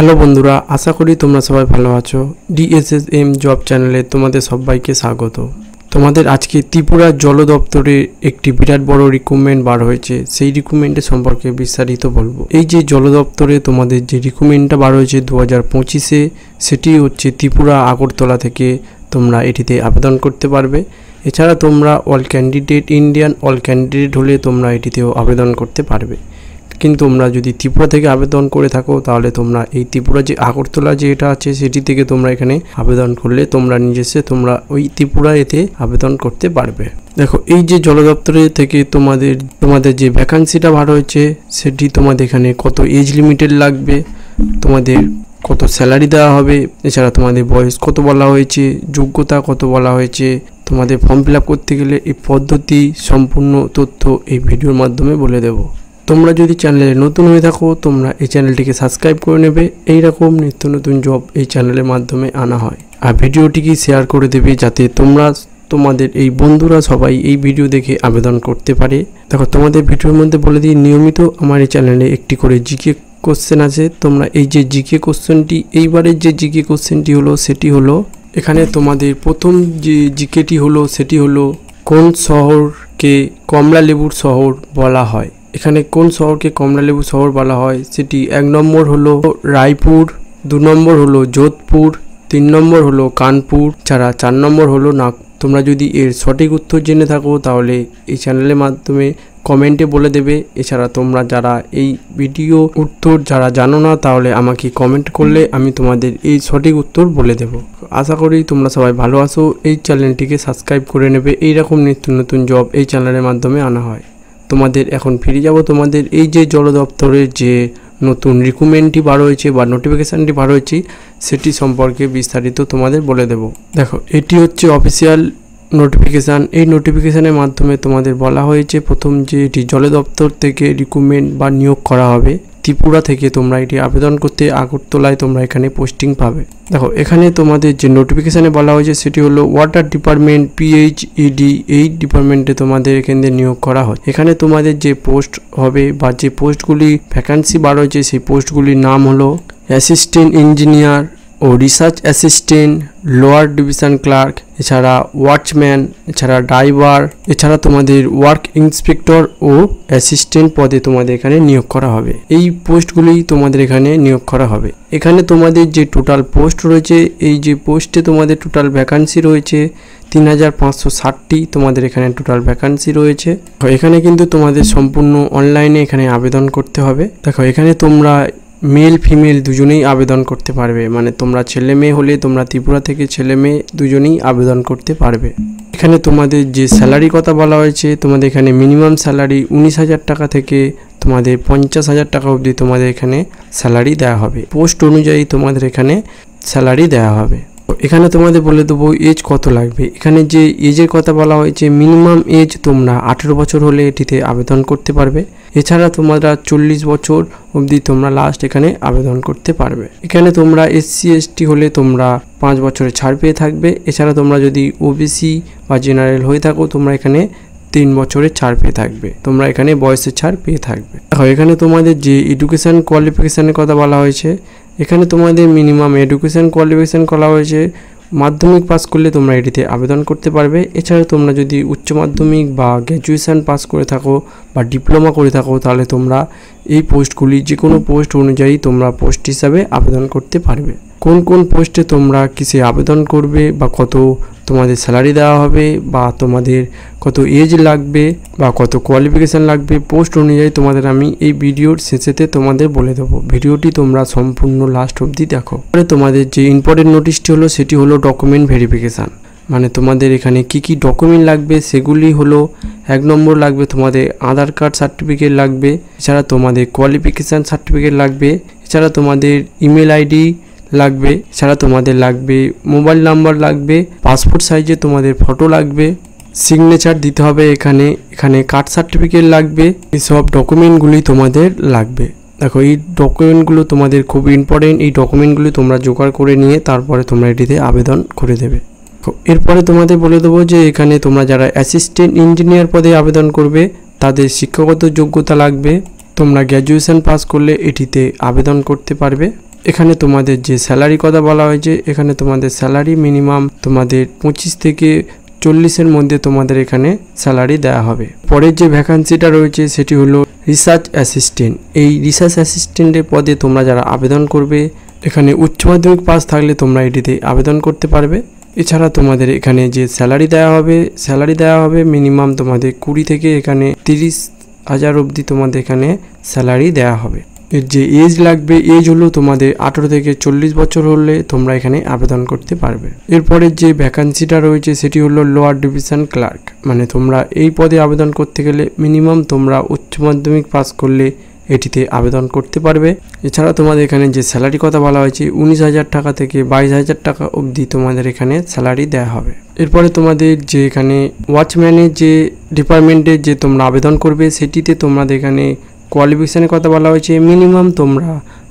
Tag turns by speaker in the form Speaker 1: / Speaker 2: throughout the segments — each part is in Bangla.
Speaker 1: হ্যালো বন্ধুরা, আশা করি তোমরা সবাই ভালো আছো। ডিএসএসএম জব চ্যানেলে তোমাদের সবাইকে স্বাগত। তোমাদের আজকে ত্রিপুরা জল দপ্তরে একটি বিরাট বড় রিক্রুটমেন্ট বার হয়েছে, সেই রিক্রুটমেন্টের সম্পর্কে বিস্তারিত বলবো। এই যে জল দপ্তরে তোমাদের যে রিক্রুটমেন্টটা বার হয়েছে 2025-এ, সেটি হচ্ছে ত্রিপুরা আগরতলা থেকে তোমরা এটিতে আবেদন করতে পারবে। এছাড়া তোমরা all candidate Indian all candidate হলে তোমরা এটিতেও আবেদন করতে পারবে। কিন্তু তোমরা যদি ত্রিপুরা থেকে আবেদন করে থাকো তাহলে তোমরা এই ত্রিপুরা যে আগরতলা যে এটা আছে সেটি থেকে তোমরা এখানে আবেদন করলে তোমরা নিজস্ব তোমরা ওই ত্রিপুরা এতে আবেদন করতে পারবে। দেখো, এই যে জল দপ্তরে থেকে তোমাদের যে ভ্যাকান্সিটা বার হয়েছে সেটি তোমাদের এখানে কত এজ লিমিটেড লাগবে, তোমাদের কত স্যালারি দেওয়া হবে, এছাড়া তোমাদের বয়স কত বলা হয়েছে, যোগ্যতা কত বলা হয়েছে, তোমাদের ফর্ম ফিল আপ করতে গেলে এই পদ্ধতি সম্পূর্ণ তথ্য এই ভিডিওর মাধ্যমে বলে দেবো। তোমরা যদি চ্যানেলে নতুন হয়ে থাকো তোমরা এই চ্যানেলটিকে সাবস্ক্রাইব করে নেবে। এই রকম নিত্য নতুন জব এই চ্যানেলের মাধ্যমে আনা হয়। আর ভিডিওটিকে শেয়ার করে দেবে যাতে তোমাদের এই বন্ধুরা সবাই এই ভিডিও দেখে আবেদন করতে পারে। দেখো, তোমাদের ভিডিওর মধ্যে বলে দিই, নিয়মিত আমার এই চ্যানেলে একটি করে জিকে কোশ্চেন আছে। তোমরা এই যে জিকে কোশ্চেনটি, এইবারের যে জিকে কোশ্চেনটি হলো সেটি হলো, এখানে তোমাদের প্রথম যে জিকেটি হলো সেটি হলো কোন শহরকে কমলা লেবুর শহর বলা হয়। এখানে কোন শহরকে কমলালেবু শহর বলা হয় সেটি 1 নম্বর হলো রায়পুর, 2 নম্বর হলো যোধপুর, 3 নম্বর হলো কানপুর, ছাড়া 4 নম্বর হলো তোমরা যদি এর সঠিক উত্তর জেনে থাকো তাহলে এই চ্যানেলের মাধ্যমে কমেন্টে বলে দেবে। এছাড়া তোমরা যারা এই ভিডিও উত্তর যারা জানো না তাহলে আমাকে কমেন্ট করলে আমি তোমাদের এই সঠিক উত্তর বলে দেব। আশা করি তোমরা সবাই ভালো আছো। এই চ্যানেলটিকে সাবস্ক্রাইব করে নেবে। এইরকম নিত্য নতুন জব এই চ্যানেলের মাধ্যমে আনা হয়। তোমাদের এখন ফিরে যাব তোমাদের এই যে জল দপ্তরের যে নতুন রিক্রুটমেন্টটি বার হয়েছে বা নোটিফিকেশানটি বার হয়েছে সেটি সম্পর্কে বিস্তারিত তোমাদের বলে দেব। দেখো, এটি হচ্ছে অফিসিয়াল নোটিফিকেশান। এই নোটিফিকেশানের মাধ্যমে তোমাদের বলা হয়েছে প্রথম যে এটি জল দপ্তর থেকে রিক্রুটমেন্ট বা নিয়োগ করা হবে। ত্রিপুরা থেকে তোমরা এটি আবেদন করতে আগরতলায় তোমরা এখানে পোস্টিং পাবে। দেখো, এখানে তোমাদের যে নোটিফিকেশানে বলা হয়েছে সেটি হলো ওয়াটার ডিপার্টমেন্ট PHED, এই ডিপার্টমেন্টে তোমাদের এখানে নিয়োগ করা হয়। এখানে তোমাদের যে পোস্ট হবে বা যে পোস্টগুলি ভ্যাকান্সি বার হয়েছে সেই পোস্টগুলির নাম হলো অ্যাসিস্ট্যান্ট ইঞ্জিনিয়ার ও research assistant, lower division clerk, এছাড়া ওয়াচম্যান, এছাড়া ড্রাইভার, এছাড়া তোমাদের ওয়ার্ক ইন্সপেক্টর ও অ্যাসিস্ট্যান্ট পদে তোমাদের এখানে নিয়োগ করা হবে। এই পোস্টগুলি তোমাদের এখানে নিয়োগ করা হবে। এখানে তোমাদের যে টোটাল পোস্ট রয়েছে, এই যে পোস্টে তোমাদের টোটাল ভ্যাকান্সি রয়েছে 3560টি তোমাদের এখানে টোটাল ভ্যাকান্সি রয়েছে। এখানে কিন্তু তোমাদের সম্পূর্ণ অনলাইনে এখানে আবেদন করতে হবে। দেখো, এখানে তোমরা মেল ফিমেল দুজনেই আবেদন করতে পারবে, মানে তোমরা ছেলে মেয়ে হলে তোমরা ত্রিপুরা থেকে ছেলে মেয়ে দুজনেই আবেদন করতে পারবে। এখানে তোমাদের যে স্যালারি কথা বলা হয়েছে, তোমাদের এখানে মিনিমাম স্যালারি 19,000 টাকা থেকে তোমাদের 50,000 টাকা অবধি তোমাদের এখানে স্যালারি দেওয়া হবে। পোস্ট অনুযায়ী তোমাদের এখানে স্যালারি দেওয়া হবে। এখানে তোমাদের বলে দেবো এজ কত লাগবে। এখানে যে এজের কথা বলা হয়েছে, মিনিমাম এজ তোমরা 18 বছর হলে এটিতে আবেদন করতে পারবে। এছাড়া তোমরা 40 বছর অবধি তোমরা লাস্ট এখানে আবেদন করতে পারবে। এখানে তোমরা SC ST হলে তোমরা 5 বছরের ছাড় পেয়ে থাকবে। এছাড়া তোমরা যদি OBC বা জেনারেল হয়ে থাকো তোমরা এখানে 3 বছরের ছাড় পেয়ে থাকবে। তোমরা এখানে বয়সের ছাড় পেয়ে থাকবে। দেখো, এখানে তোমাদের যে এডুকেশান কোয়ালিফিকেশানের কথা বলা হয়েছে, এখানে তোমাদের মিনিমাম এডুকেশান কোয়ালিফিকেশান করা হয়েছে মাধ্যমিক পাস করলে তোমরা এটিতে আবেদন করতে পারবে। এছাড়া তোমরা যদি উচ্চ মাধ্যমিক বা গ্র্যাজুয়েশান পাস করে থাকো বা ডিপ্লোমা করে থাকো তাহলে তোমরা এই পোস্টগুলি যে কোনো পোস্ট অনুযায়ী তোমরা পোস্ট হিসাবে আবেদন করতে পারবে। কোন কোন পোস্টে তোমরা কিসে আবেদন করবে বা কত তোমাদের স্যালারি দেওয়া হবে বা তোমাদের কত এজ লাগবে বা কত কোয়ালিফিকেশান লাগবে, পোস্ট অনুযায়ী তোমাদের আমি এই ভিডিওর শেষেতে তোমাদের বলে দেবো। ভিডিওটি তোমরা সম্পূর্ণ লাস্ট অবধি দেখো। পরে তোমাদের যে ইম্পর্টেন্ট নোটিশটি হলো সেটি হলো ডকুমেন্ট ভেরিফিকেশান। মানে তোমাদের এখানে কি কি ডকুমেন্ট লাগবে সেগুলি হলো, 1 নম্বর লাগবে তোমাদের আধার কার্ড সার্টিফিকেট লাগবে, এছাড়া তোমাদের কোয়ালিফিকেশান সার্টিফিকেট লাগবে, এছাড়া তোমাদের ইমেল ID লাগবে, এছাড়া তোমাদের লাগবে মোবাইল নাম্বার লাগবে, পাসপোর্ট সাইজে তোমাদের ফটো লাগবে, সিগনেচার দিতে হবে এখানে কাস্ট সার্টিফিকেট লাগবে। এইসব ডকুমেন্টগুলি তোমাদের লাগবে। দেখো, এই ডকুমেন্টগুলো তোমাদের খুব ইম্পর্টেন্ট। এই ডকুমেন্টগুলি তোমরা জোগাড় করে নিয়ে তারপরে তোমরা এটিতে আবেদন করে দেবে। এরপরে তোমাদের বলে দেবো যে এখানে তোমরা যারা অ্যাসিস্ট্যান্ট ইঞ্জিনিয়ার পদে আবেদন করবে তাদের শিক্ষাগত যোগ্যতা লাগবে। তোমরা গ্র্যাজুয়েশন পাস করলে এটিতে আবেদন করতে পারবে। এখানে তোমাদের যে স্যালারি কথা বলা হয়েছে, এখানে তোমাদের স্যালারি মিনিমাম তোমাদের 25 থেকে 40-এর মধ্যে তোমাদের এখানে স্যালারি দেওয়া হবে। পরের যে ভ্যাকান্সিটা রয়েছে সেটি হলো রিসার্চ অ্যাসিস্ট্যান্ট। এই রিসার্চ অ্যাসিস্ট্যান্টের পদে তোমরা যারা আবেদন করবে, এখানে উচ্চ মাধ্যমিক পাস থাকলে তোমরা এটিতে আবেদন করতে পারবে। এছাড়া তোমাদের এখানে যে স্যালারি দেওয়া হবে মিনিমাম তোমাদের 20 থেকে এখানে 30,000 অবধি তোমাদের এখানে স্যালারি দেওয়া হবে। এর যে এজ লাগবে, এজ হলো তোমাদের 18 থেকে 40 বছর হলে তোমরা এখানে আবেদন করতে পারবে। এরপরে যে ভ্যাকান্সিটা রয়েছে সেটি হলো লোয়ার ডিভিশন ক্লার্ক। মানে তোমরা এই পদে আবেদন করতে গেলে মিনিমাম তোমরা উচ্চ মাধ্যমিক পাস করলে এটিতে আবেদন করতে পারবে। এছাড়া তোমাদের এখানে যে স্যালারি কথা বলা হয়েছে 19,000 টাকা থেকে 22,000 টাকা অবধি তোমাদের এখানে স্যালারি দেওয়া হবে। এরপরে তোমাদের যে এখানে ওয়াচম্যানের যে ডিপার্টমেন্টে যে তোমরা আবেদন করবে সেটিতে তোমাদের এখানে কোয়ালিফিকেশানের কথা বলা হয়েছে মিনিমাম তোমরা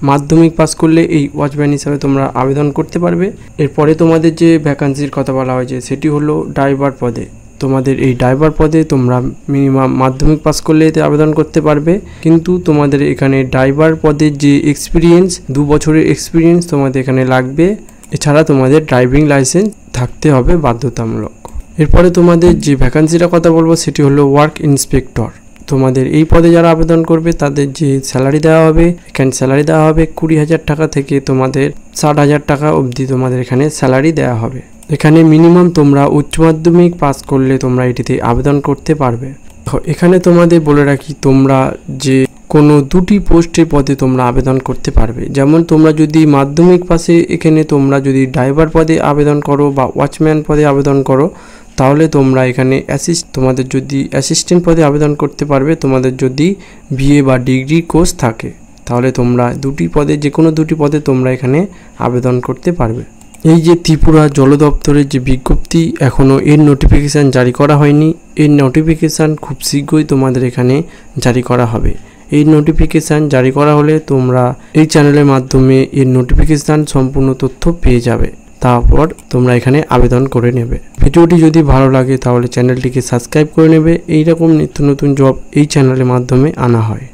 Speaker 1: মাধ্যমিক পাস করলে এই ওয়াচম্যান হিসাবে তোমরা আবেদন করতে পারবে। এরপরে তোমাদের যে ভ্যাকান্সির কথা বলা হয়েছে সেটি হলো ড্রাইভার পদে। তোমাদের এই ড্রাইভার পদে তোমরা মিনিমাম মাধ্যমিক পাস করলে এতে আবেদন করতে পারবে, কিন্তু তোমাদের এখানে ড্রাইভার পদের যে এক্সপিরিয়েন্স 2 বছরের এক্সপিরিয়েন্স তোমাদের এখানে লাগবে। এছাড়া তোমাদের ড্রাইভিং লাইসেন্স থাকতে হবে বাধ্যতামূলক। এরপরে তোমাদের যে ভ্যাকান্সিটা কথা বলবো সেটি হলো ওয়ার্ক ইন্সপেক্টর। তোমাদের এই পদে যারা আবেদন করবে তাদের যে স্যালারি দেওয়া হবে, এখানে স্যালারি দেওয়া হবে 20,000 টাকা থেকে তোমাদের 60,000 টাকা অবধি তোমাদের এখানে স্যালারি দেওয়া হবে। এখানে মিনিমাম তোমরা উচ্চ মাধ্যমিক পাস করলে তোমরা এটিতে আবেদন করতে পারবে। এখানে তোমাদের বলে রাখি, তোমরা যে কোনো 2টি পোস্টের পদে তোমরা আবেদন করতে পারবে। যেমন তোমরা যদি মাধ্যমিক পাশে এখানে তোমরা যদি ড্রাইভার পদে আবেদন করো বা ওয়াচম্যান পদে আবেদন করো, তাহলে তোমরা এখানে তোমাদের যদি অ্যাসিস্ট্যান্ট পদে আবেদন করতে পারবে। তোমাদের যদি বিএ বা ডিগ্রি কোর্স থাকে তাহলে তোমরা 2টি পদে যে কোনো 2টি পদে তোমরা এখানে আবেদন করতে পারবে। এই যে ত্রিপুরা জল দপ্তরের যে বিজ্ঞপ্তি, এখনও এর নোটিফিকেশান জারি করা হয়নি। এর নোটিফিকেশান খুব শীঘ্রই তোমাদের এখানে জারি করা হবে। এই নোটিফিকেশান জারি করা হলে তোমরা এই চ্যানেলের মাধ্যমে এর নোটিফিকেশান সম্পূর্ণ তথ্য পেয়ে যাবে। তারপর তোমরা এখানে আবেদন করে নেবে। ভিডিওটি যদি ভালো লাগে তাহলে চ্যানেলটিকে সাবস্ক্রাইব করে নেবে। এইরকম নিত্য নতুন জব এই চ্যানেলের মাধ্যমে আনা হয়।